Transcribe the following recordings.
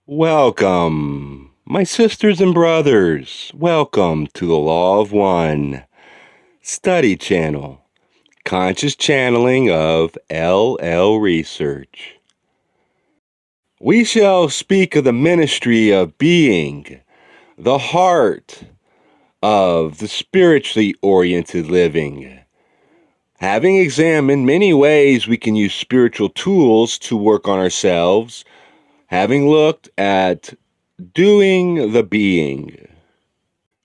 Welcome, my sisters and brothers. Welcome to the Law of One study channel, conscious channeling of LL Research. We shall speak of the ministry of being, the heart of the spiritually oriented living. Having examined many ways we can use spiritual tools to work on ourselves, having looked at doing the being,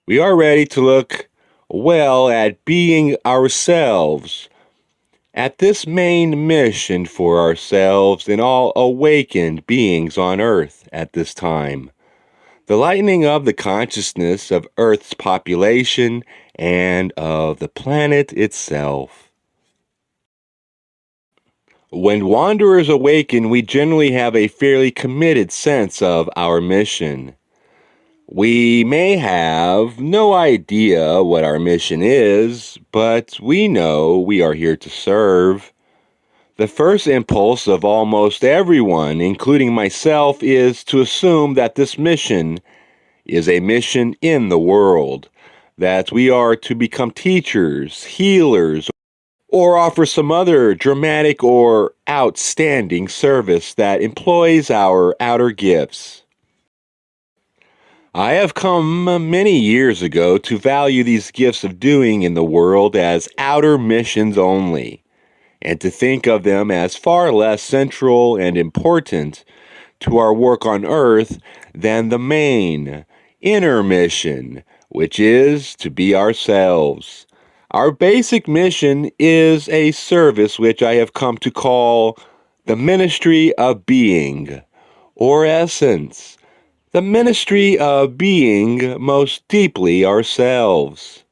we are ready to look well at being ourselves, at this main mission for ourselves and all awakened beings on earth at this time, the lightening of the consciousness of Earth's population and of the planet itself. When wanderers awaken, we generally have a fairly committed sense of our mission. We may have no idea what our mission is, but we know we are here to serve. The first impulse of almost everyone, including myself, is to assume that this mission is a mission in the world, that we are to become teachers, healers, or offer some other dramatic or outstanding service that employs our outer gifts. I have come many years ago to value these gifts of doing in the world as outer missions only, and to think of them as far less central and important to our work on earth than the main, inner mission, which is to be ourselves. Our basic mission is a service which I have come to call the ministry of being, or essence, the ministry of being most deeply ourselves.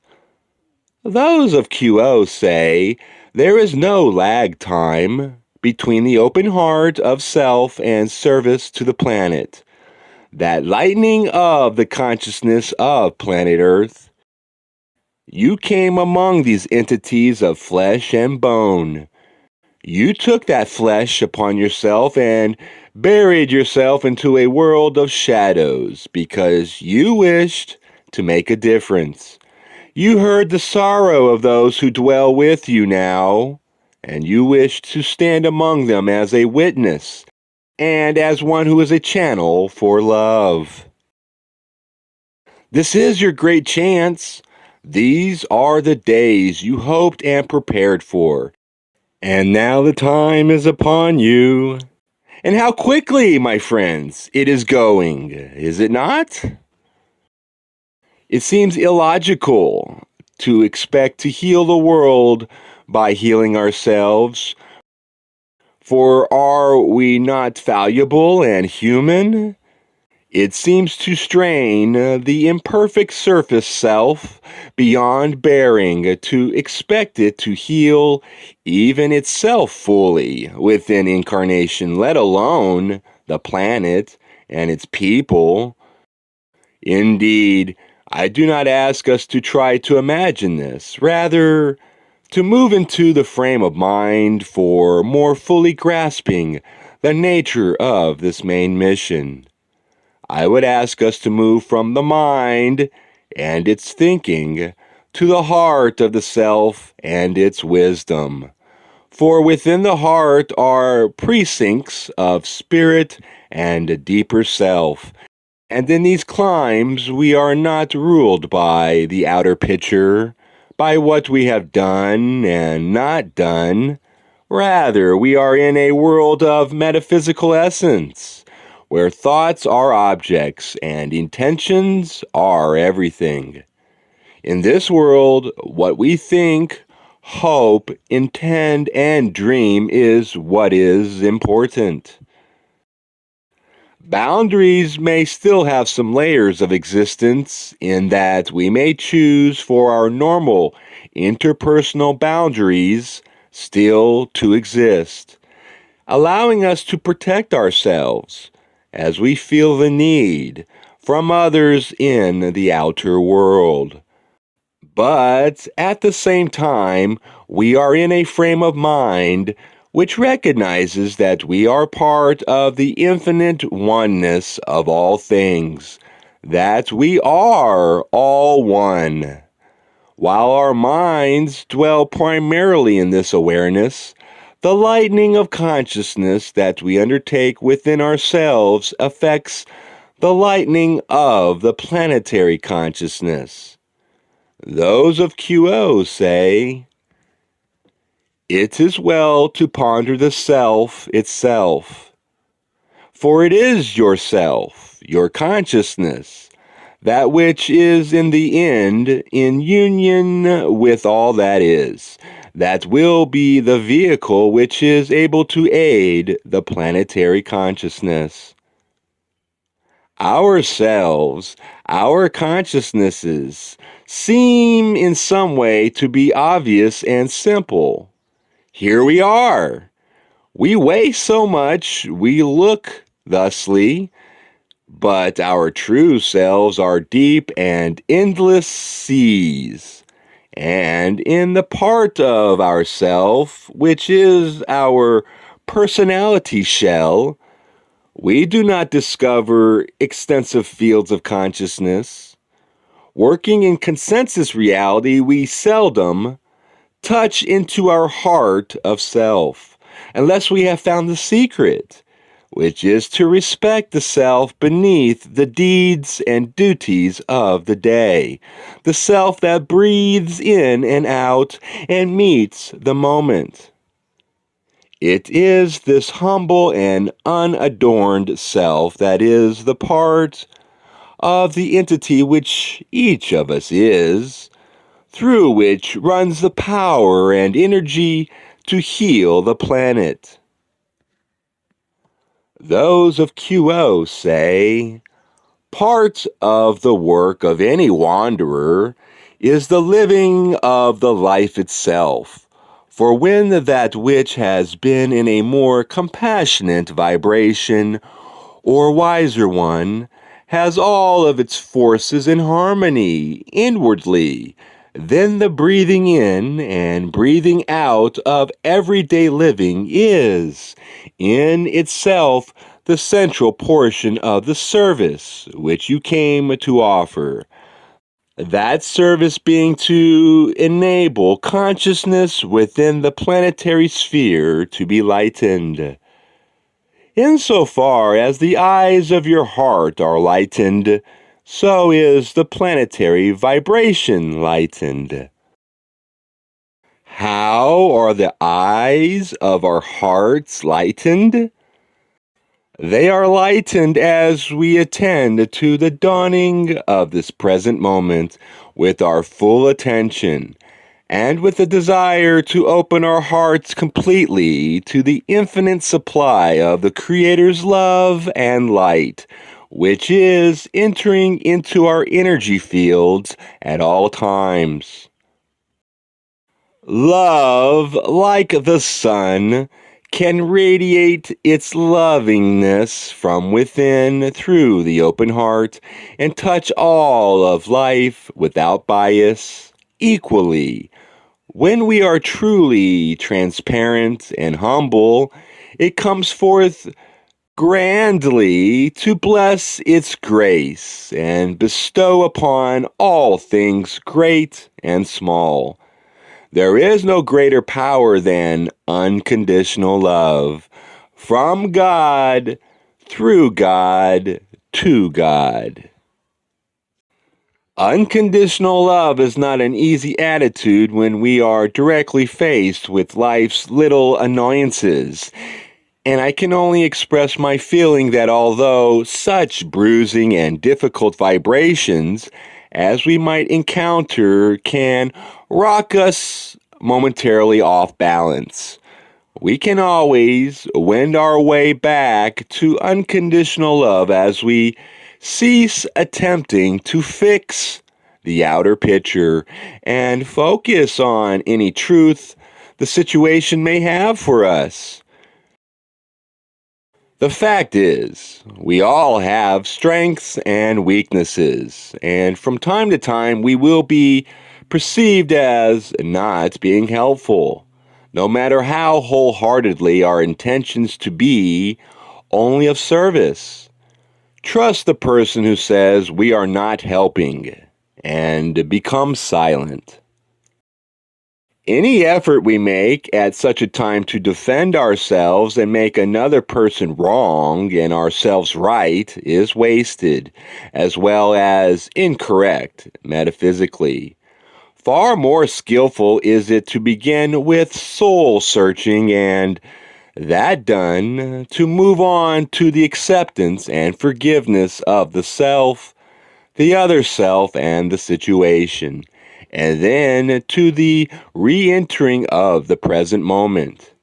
Those of QO say there is no lag time between the open heart of self and service to the planet, that lightening of the consciousness of planet Earth. You came among these entities of flesh and bone. You took that flesh upon yourself and buried yourself into a world of shadows because you wished to make a difference. You heard the sorrow of those who dwell with you now, and you wished to stand among them as a witness and as one who is a channel for love. This is your great chance. These are the days you hoped and prepared for. And now the time is upon you. And how quickly, my friends, it is going, is it not? It seems illogical to expect to heal the world by healing ourselves. For are we not fallible and human? It seems to strain the imperfect surface self beyond bearing to expect it to heal even itself fully within incarnation, let alone the planet and its people. Indeed, I do not ask us to try to imagine this, rather to move into the frame of mind for more fully grasping the nature of this main mission. I would ask us to move from the mind and its thinking to the heart of the self and its wisdom. For within the heart are precincts of spirit and a deeper self. And in these climbs we are not ruled by the outer picture, by what we have done and not done. Rather, we are in a world of metaphysical essence, where thoughts are objects and intentions are everything. In this world, what we think, hope, intend, and dream is what is important. Boundaries may still have some layers of existence in that we may choose for our normal interpersonal boundaries still to exist, allowing us to protect ourselves as we feel the need from others in the outer world. But at the same time, we are in a frame of mind which recognizes that we are part of the infinite oneness of all things, that we are all one. While our minds dwell primarily in this awareness, the lightening of consciousness that we undertake within ourselves affects the lightening of the planetary consciousness. Those of QO say, "It is well to ponder the self itself, for it is yourself, your consciousness, that which is in the end in union with all that is, that will be the vehicle which is able to aid the planetary consciousness. Ourselves, our consciousnesses, seem in some way to be obvious and simple. Here we are. We weigh so much, we look thusly, but our true selves are deep and endless seas. And in the part of ourself, which is our personality shell, we do not discover extensive fields of consciousness. Working in consensus reality, we seldom touch into our heart of self, unless we have found the secret, which is to respect the self beneath the deeds and duties of the day, the self that breathes in and out and meets the moment. It is this humble and unadorned self that is the part of the entity which each of us is, through which runs the power and energy to heal the planet. Those of QO say, part of the work of any wanderer is the living of the life itself. For when that which has been in a more compassionate vibration, or wiser one, has all of its forces in harmony inwardly, then the breathing in and breathing out of everyday living is, in itself, the central portion of the service which you came to offer. That service being to enable consciousness within the planetary sphere to be lightened. Insofar as the eyes of your heart are lightened, so is the planetary vibration lightened. How are the eyes of our hearts lightened? They are lightened as we attend to the dawning of this present moment with our full attention and with the desire to open our hearts completely to the infinite supply of the Creator's love and light, which is entering into our energy fields at all times. Love, like the sun, can radiate its lovingness from within through the open heart and touch all of life without bias, equally. When we are truly transparent and humble, it comes forth grandly to bless its grace and bestow upon all things great and small. There is no greater power than unconditional love, from God, through God, to God. Unconditional love is not an easy attitude when we are directly faced with life's little annoyances, and I can only express my feeling that although such bruising and difficult vibrations as we might encounter can rock us momentarily off balance, we can always wend our way back to unconditional love as we cease attempting to fix the outer picture and focus on any truth the situation may have for us. The fact is, we all have strengths and weaknesses, and from time to time we will be perceived as not being helpful. no matter how wholeheartedly our intentions to be only of service. Trust the person who says we are not helping and become silent. Any effort we make at such a time to defend ourselves and make another person wrong and ourselves right is wasted, as well as incorrect metaphysically. Far more skillful is it to begin with soul searching and, that done, to move on to the acceptance and forgiveness of the self, the other self, and the situation, and then to the re-entering of the present moment.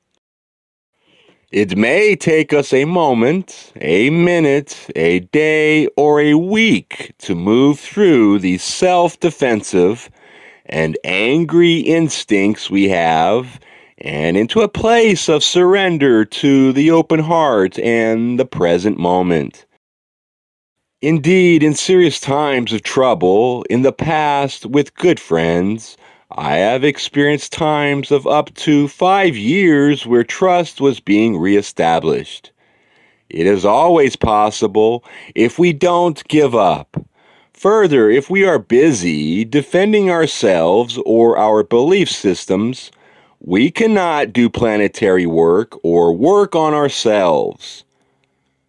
It may take us a moment, a minute, a day, or a week to move through the self-defensive and angry instincts we have and into a place of surrender to the open heart and the present moment. Indeed, in serious times of trouble, in the past with good friends, I have experienced times of up to 5 years where trust was being reestablished. It is always possible if we don't give up. Further, if we are busy defending ourselves or our belief systems, we cannot do planetary work or work on ourselves.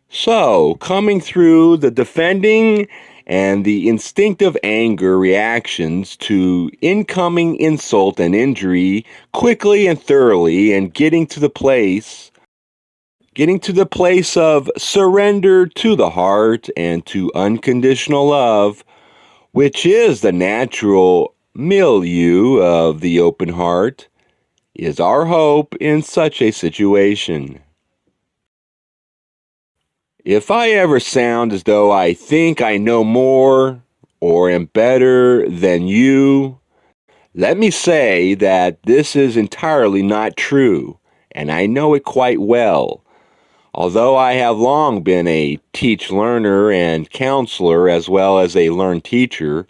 So, coming through the defending and the instinctive anger reactions to incoming insult and injury quickly and thoroughly and getting to the place of surrender to the heart and to unconditional love, which is the natural milieu of the open heart, is our hope in such a situation. If I ever sound as though I think I know more or am better than you, let me say that this is entirely not true, and I know it quite well. Although I have long been a teach-learner and counselor as well as a learned teacher,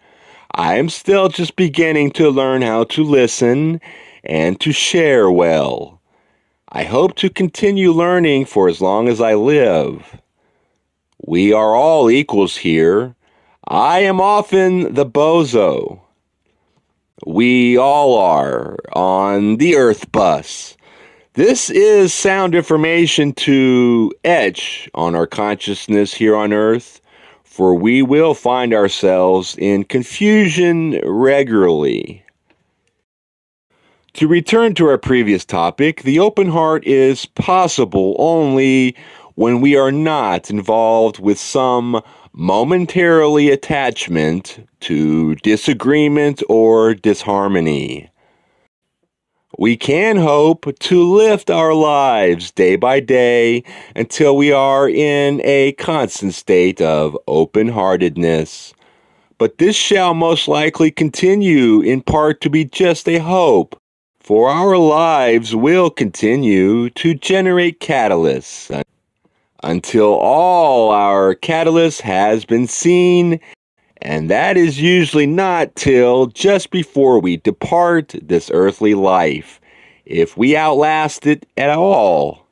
I am still just beginning to learn how to listen and to share well. I hope to continue learning for as long as I live. We are all equals here. I am often the bozo. We all are on the Earth bus. This is sound information to etch on our consciousness here on Earth, for we will find ourselves in confusion regularly. To return to our previous topic, the open heart is possible only when we are not involved with some momentarily attachment to disagreement or disharmony. We can hope to lift our lives day by day until we are in a constant state of open-heartedness. But this shall most likely continue in part to be just a hope, for our lives will continue to generate catalysts until all our catalyst has been seen, and that is usually not till just before we depart this earthly life, if we outlast it at all.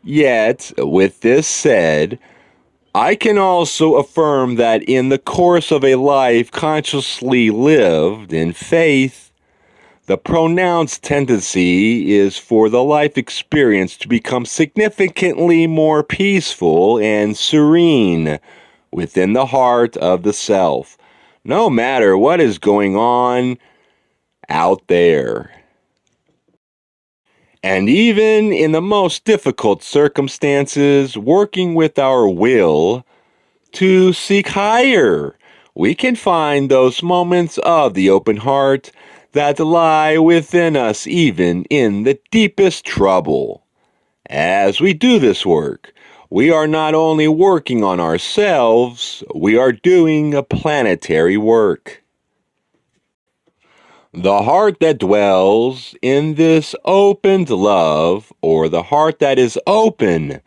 Yet, with this said, I can also affirm that in the course of a life consciously lived in faith, the pronounced tendency is for the life experience to become significantly more peaceful and serene within the heart of the self, no matter what is going on out there. And even in the most difficult circumstances, working with our will to seek higher, we can find those moments of the open heart that lie within us even in the deepest trouble. As we do this work, we are not only working on ourselves, we are doing a planetary work. The heart that dwells in this opened love, or the heart that is open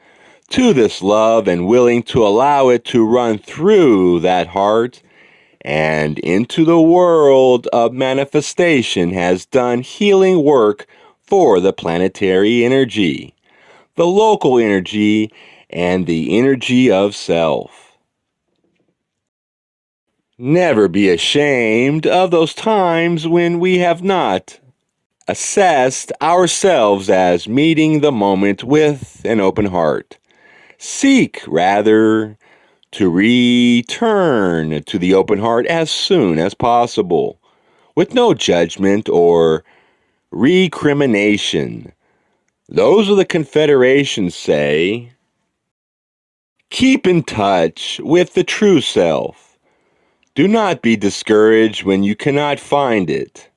to this love and willing to allow it to run through that heart and into the world of manifestation has done healing work for the planetary energy, the local energy, and the energy of self. Never be ashamed of those times when we have not assessed ourselves as meeting the moment with an open heart. Seek, rather, to return to the open heart as soon as possible, with no judgment or recrimination. Those of the Confederation say, keep in touch with the true self. Do not be discouraged when you cannot find it.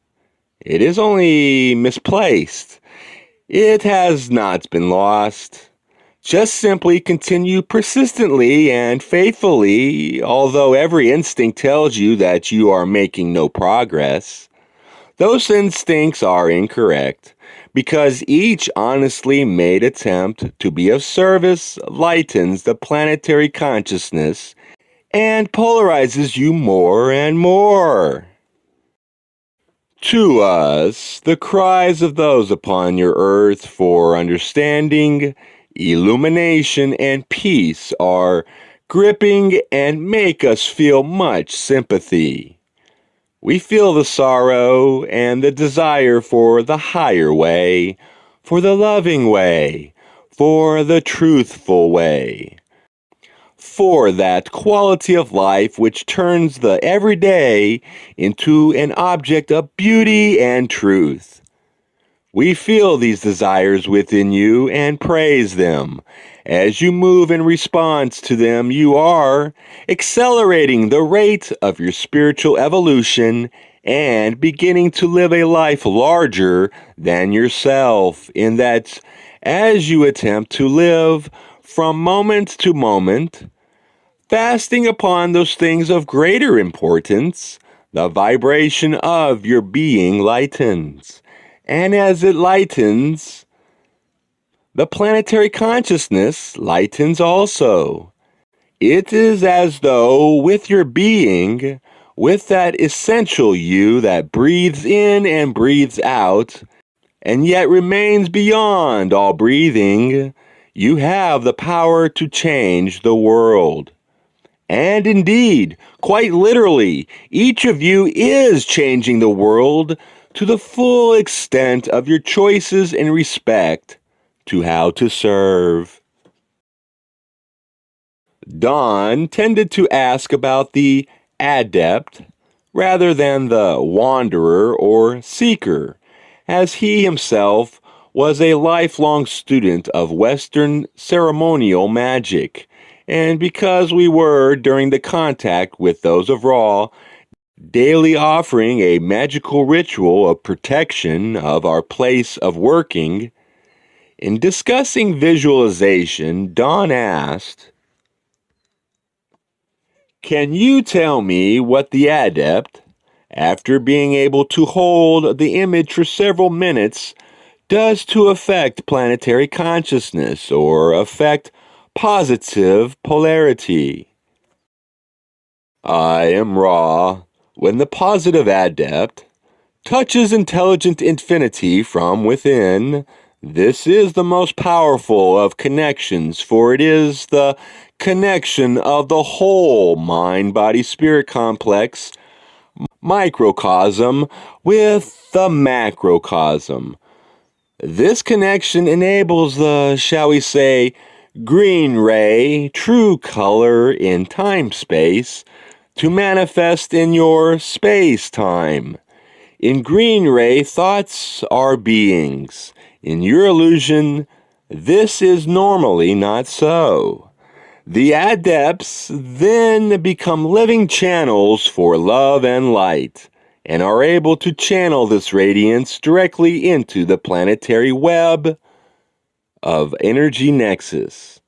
It is only misplaced. It has not been lost. Just simply continue persistently and faithfully, although every instinct tells you that you are making no progress. Those instincts are incorrect, because each honestly made attempt to be of service lightens the planetary consciousness and polarizes you more and more. To us, the cries of those upon your earth for understanding, illumination, and peace are gripping and make us feel much sympathy. We feel the sorrow and the desire for the higher way, for the loving way, for the truthful way, for that quality of life which turns the everyday into an object of beauty and truth. We feel these desires within you and praise them. As you move in response to them, you are accelerating the rate of your spiritual evolution and beginning to live a life larger than yourself, in that as you attempt to live from moment to moment, fasting upon those things of greater importance, the vibration of your being lightens. And as it lightens, the planetary consciousness lightens also. It is as though with your being, with that essential you that breathes in and breathes out, and yet remains beyond all breathing, you have the power to change the world. And indeed, quite literally, each of you is changing the world to the full extent of your choices in respect to how to serve. Don tended to ask about the adept rather than the wanderer or seeker, as he himself was a lifelong student of Western ceremonial magic, and because we were, during the contact with those of Ra, daily offering a magical ritual of protection of our place of working, in discussing visualization, Don asked, can you tell me what the adept, after being able to hold the image for several minutes, does to affect planetary consciousness or affect positive polarity? I am Ra. When the positive adept touches intelligent infinity from within, this is the most powerful of connections, for it is the connection of the whole mind-body-spirit complex, microcosm, with the macrocosm. This connection enables the, shall we say, green ray, true color in time-space, to manifest in your space-time. In green ray, thoughts are beings. In your illusion, this is normally not so. The adepts then become living channels for love and light, and are able to channel this radiance directly into the planetary web of energy nexus.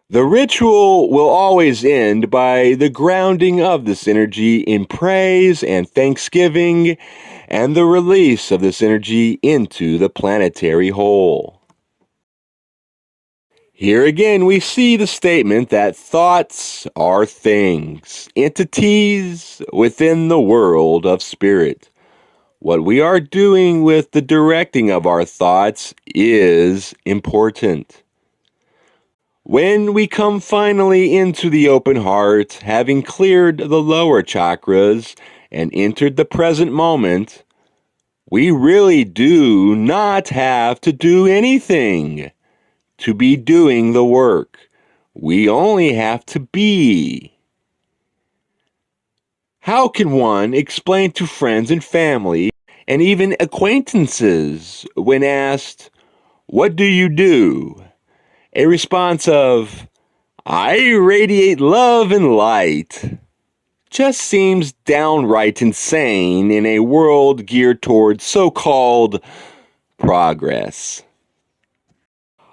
The ritual will always end by the grounding of this energy in praise and thanksgiving, and the release of this energy into the planetary whole. Here again, we see the statement that thoughts are things, entities within the world of spirit. What we are doing with the directing of our thoughts is important. When we come finally into the open heart, having cleared the lower chakras and entered the present moment, we really do not have to do anything to be doing the work. We only have to be. How can one explain to friends and family and even acquaintances when asked, "What do you do?" A response of, "I radiate love and light," just seems downright insane in a world geared towards so-called progress.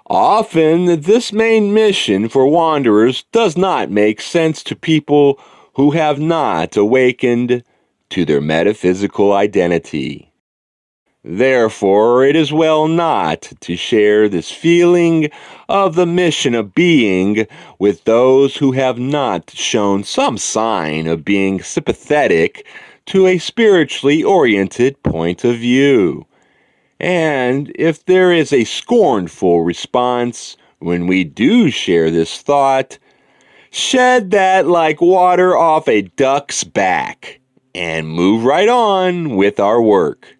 Often, this main mission for wanderers does not make sense to people who have not awakened to their metaphysical identity. Therefore, it is well not to share this feeling of the mission of being with those who have not shown some sign of being sympathetic to a spiritually oriented point of view. And if there is a scornful response when we do share this thought, shed that like water off a duck's back and move right on with our work.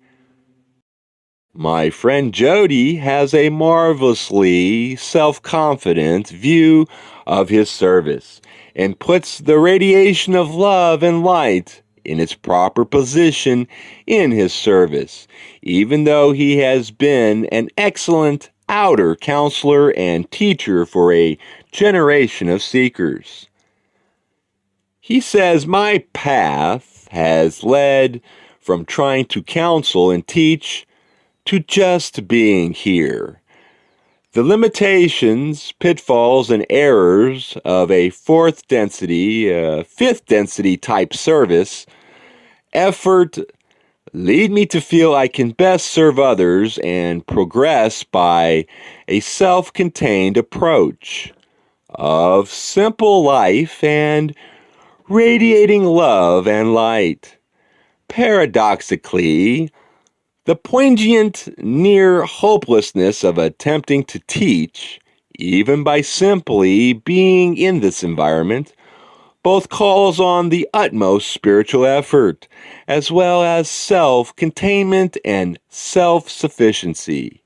My friend Jody has a marvelously self-confident view of his service and puts the radiation of love and light in its proper position in his service, even though he has been an excellent outer counselor and teacher for a generation of seekers. He says, "My path has led from trying to counsel and teach to just being here. The limitations, pitfalls, and errors of a fifth density type service effort lead me to feel I can best serve others and progress by a self-contained approach of simple life and radiating love and light. Paradoxically, the poignant near hopelessness of attempting to teach, even by simply being in this environment, both calls on the utmost spiritual effort, as well as self-containment and self-sufficiency.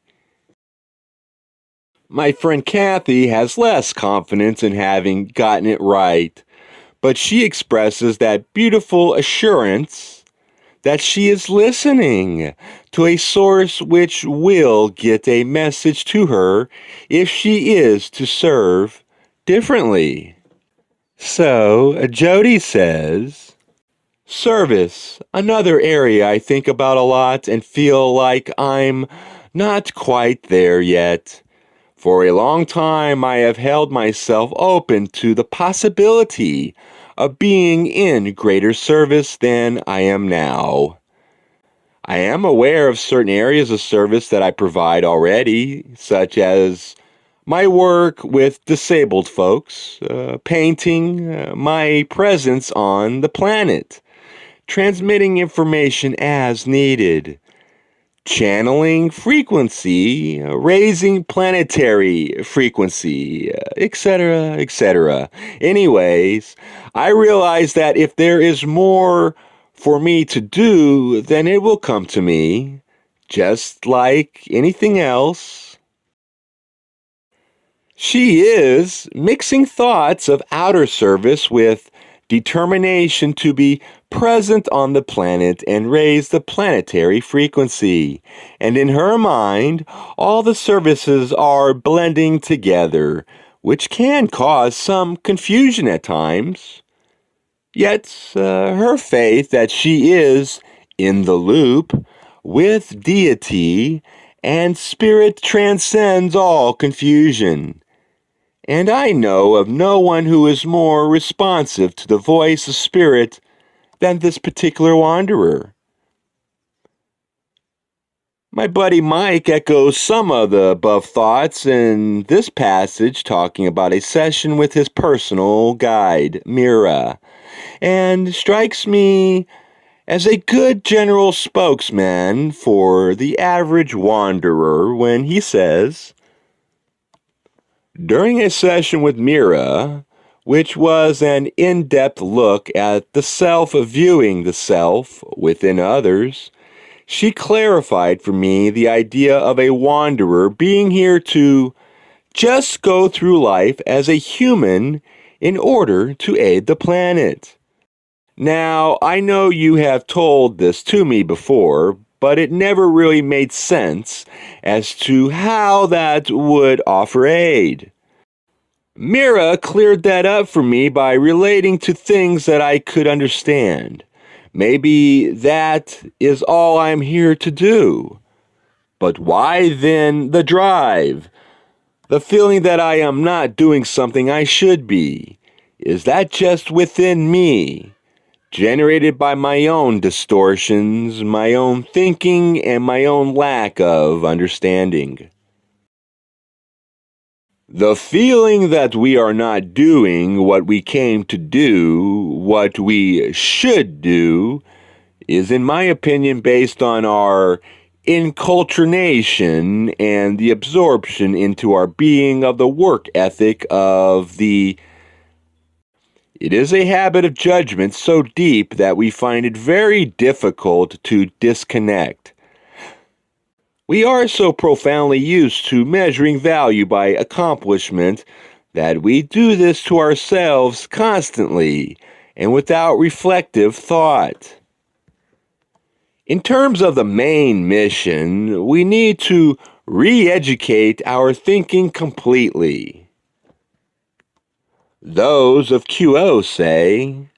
My friend Kathy has less confidence in having gotten it right, but she expresses that beautiful assurance that she is listening to a source which will get a message to her if she is to serve differently. So, Jody says, "Service, another area I think about a lot and feel like I'm not quite there yet. For a long time, I have held myself open to the possibility of being in greater service than I am now. I am aware of certain areas of service that I provide already, such as my work with disabled folks, painting, my presence on the planet, transmitting information as needed, channeling frequency, raising planetary frequency, etc., etc. Anyways, I realize that if there is more for me to do, then it will come to me, just like anything else." She is mixing thoughts of outer service with determination to be present on the planet and raise the planetary frequency. And in her mind, all the services are blending together, which can cause some confusion at times. Yet her faith that she is in the loop with deity and spirit transcends all confusion. And I know of no one who is more responsive to the voice of spirit than this particular wanderer. My buddy Mike echoes some of the above thoughts in this passage, talking about a session with his personal guide, Mira, and strikes me as a good general spokesman for the average wanderer when he says, during a session with Mira, which was an in-depth look at the self viewing the self within others, she clarified for me the idea of a wanderer being here to just go through life as a human in order to aid the planet. Now, I know you have told this to me before, but it never really made sense as to how that would offer aid. Mira cleared that up for me by relating to things that I could understand. Maybe that is all I'm here to do. But why then the drive? The feeling that I am not doing something I should be? Is that just within me? Generated by my own distortions, my own thinking, and my own lack of understanding. The feeling that we are not doing what we came to do, what we should do, is in my opinion based on our enculturation and the absorption into our being of the work ethic of the It is a habit of judgment so deep that we find it very difficult to disconnect. We are so profoundly used to measuring value by accomplishment that we do this to ourselves constantly and without reflective thought. In terms of the main mission, we need to re-educate our thinking completely. Those of QO say,